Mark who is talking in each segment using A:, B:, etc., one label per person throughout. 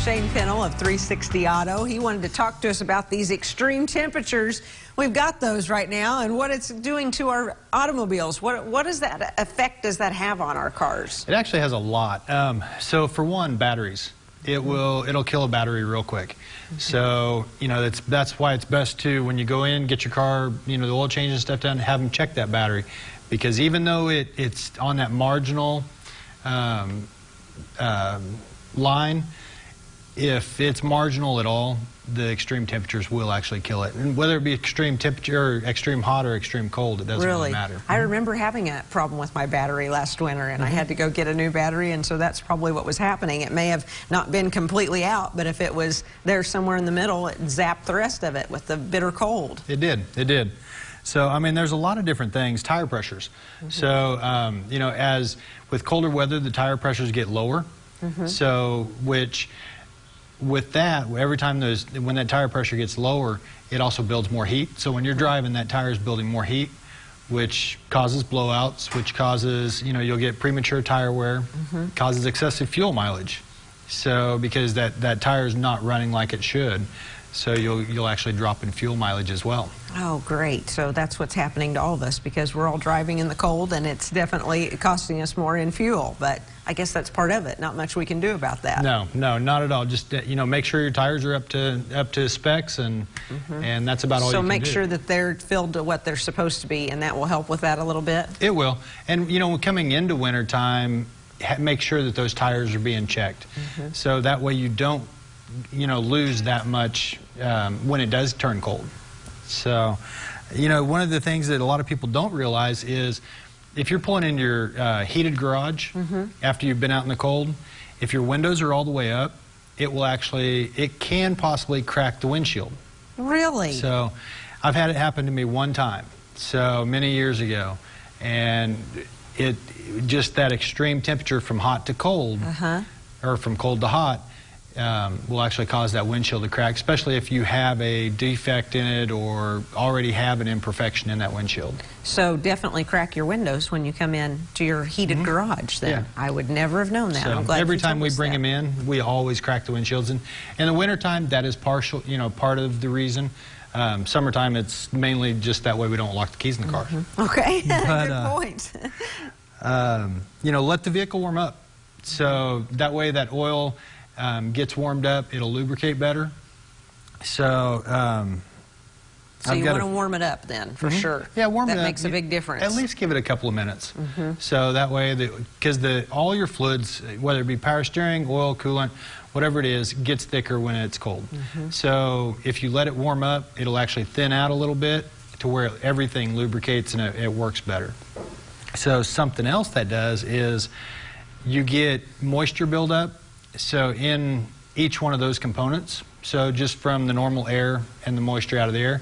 A: Shane Pennell of 360 Auto. He wanted to talk to us about these extreme temperatures. We've got those right now and what it's doing to our automobiles. What does that effect does that have on our cars?
B: It actually has a lot. So for one, batteries. It'll kill a battery real quick. So, that's why it's best to, when you go in, get your car, the oil change and stuff done, have them check that battery. Because even though it's on that marginal line, if it's marginal at all, the extreme temperatures will actually kill it. And whether it be extreme temperature, or extreme hot, or extreme cold, it doesn't really matter.
A: I remember having a problem with my battery last winter, and I had to go get a new battery, and so that's probably what was happening. It may have not been completely out, but if it was there somewhere in the middle, it zapped the rest of it with the bitter cold.
B: It did. So, there's a lot of different things. Tire pressures. So, as with colder weather, the tire pressures get lower. So, with that, every time when that tire pressure gets lower, it also builds more heat. So when you're driving, that tire is building more heat, which causes blowouts, which causes, you'll get premature tire wear, causes excessive fuel mileage. So because that tire is not running like it should. So you'll actually drop in fuel mileage as well.
A: Oh, great. So that's what's happening to all of us because we're all driving in the cold and it's definitely costing us more in fuel. But I guess that's part of it. Not much we can do about that.
B: No, not at all. Just, make sure your tires are up to specs and that's about all you can do.
A: So make sure that they're filled to what they're supposed to be and that will help with that a little bit?
B: It will. And, coming into winter time, make sure that those tires are being checked. So that way you don't lose that much when it does turn cold. So, one of the things that a lot of people don't realize is if you're pulling in your heated garage after you've been out in the cold, if your windows are all the way up, it can possibly crack the windshield.
A: Really?
B: So, I've had it happen to me one time, so many years ago, and just that extreme temperature from hot to cold, or from cold to hot, will actually cause that windshield to crack, especially if you have a defect in it or already have an imperfection in that windshield.
A: So definitely crack your windows when you come in to your heated garage then. Yeah. I would never have known that.
B: So
A: I'm glad
B: every time we bring them in, we always crack the windshields. And in the wintertime, that is part of the reason. Summertime, it's mainly just that way we don't lock the keys in the car.
A: Okay, good point.
B: Let the vehicle warm up. So that way that oil gets warmed up, it'll lubricate better. So,
A: so you want to warm it up then, for sure.
B: Yeah, warm it up.
A: That makes a big difference.
B: At least give it a couple of minutes. So that way, because all your fluids, whether it be power steering, oil, coolant, whatever it is, gets thicker when it's cold. So if you let it warm up, it'll actually thin out a little bit to where everything lubricates and it works better. So something else that does is you get moisture buildup. So in each one of those components, so just from the normal air and the moisture out of the air,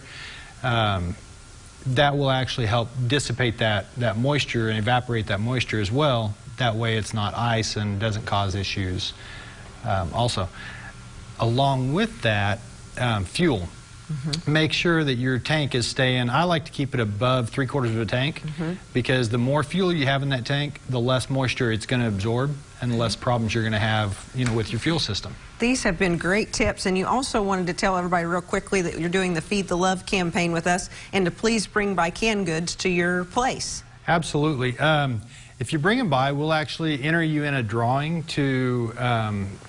B: that will actually help dissipate that moisture and evaporate that moisture as well. That way it's not ice and doesn't cause issues. Also, along with that, fuel. Make sure that your tank is staying, I like to keep it above 3/4 of a tank because the more fuel you have in that tank, the less moisture it's going to absorb and the less problems you're going to have, with your fuel system.
A: These have been great tips, and you also wanted to tell everybody real quickly that you're doing the Feed the Love campaign with us and to please bring by canned goods to your place.
B: Absolutely. If you bring them by, we'll actually enter you in a drawing to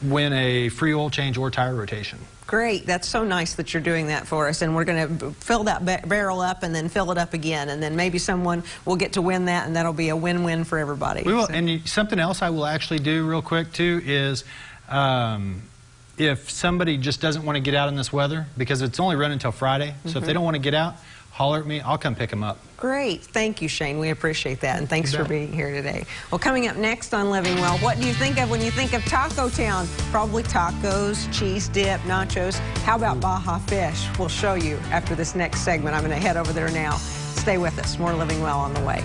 B: win a free oil change or tire rotation.
A: Great. That's so nice that you're doing that for us, and we're going to fill that barrel up and then fill it up again, and then maybe someone will get to win that, and that'll be a win-win for everybody.
B: We will, and something else I will actually do real quick too is if somebody just doesn't want to get out in this weather, because it's only running until Friday, so if they don't want to get out, holler at me, I'll come pick them up.
A: Great. Thank you, Shane. We appreciate that, and thanks for being here today. Well, coming up next on Living Well, what do you think of when you think of Taco Town? Probably tacos, cheese dip, nachos. How about Baja Fish? We'll show you after this next segment. I'm going to head over there now. Stay with us. More Living Well on the way.